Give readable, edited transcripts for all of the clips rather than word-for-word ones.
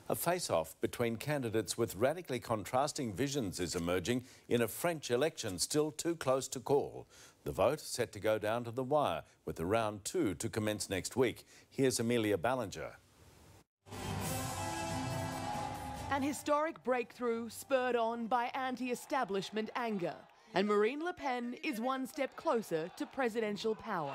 A face-off between candidates with radically contrasting visions is emerging in a French election still too close to call. The vote set to go down to the wire, with the round 2 to commence next week. Here's Amelia Ballinger. An historic breakthrough spurred on by anti-establishment anger. And Marine Le Pen is one step closer to presidential power.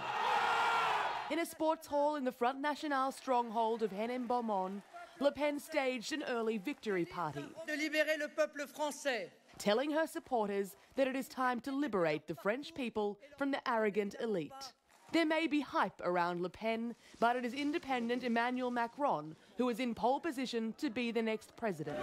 In a sports hall in the Front National stronghold of Hennebeaumont, Le Pen staged an early victory party, de libérer le peuple français, telling her supporters that it is time to liberate the French people from the arrogant elite. There may be hype around Le Pen, but it is independent Emmanuel Macron who is in pole position to be the next president.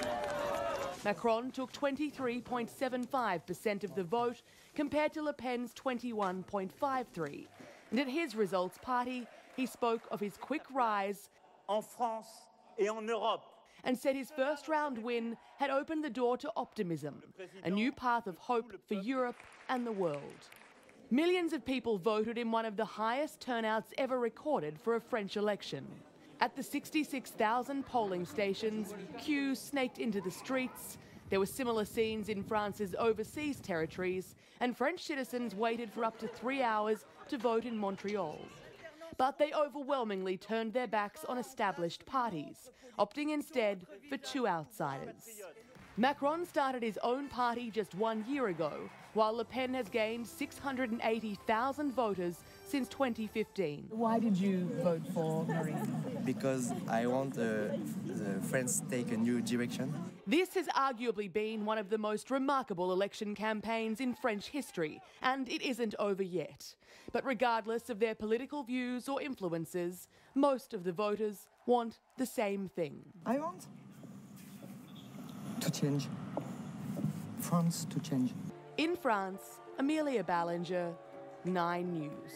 Macron took 23.75% of the vote compared to Le Pen's 21.53%. And at his results party, he spoke of his quick rise en France et en Europe, and said his first-round win had opened the door to optimism, a new path of hope for Europe and the world. Millions of people voted in one of the highest turnouts ever recorded for a French election. At the 66,000 polling stations, queues snaked into the streets. There were similar scenes in France's overseas territories, and French citizens waited for up to 3 hours to vote in Montreal. But they overwhelmingly turned their backs on established parties, opting instead for 2 outsiders. Macron started his own party just 1 year ago, while Le Pen has gained 680,000 voters since 2015. Why did you vote for Marine? Because I want the France to take a new direction. This has arguably been one of the most remarkable election campaigns in French history, and it isn't over yet. But regardless of their political views or influences, most of the voters want the same thing. I want to change. France to change. In France, Amelia Ballinger, 9 News.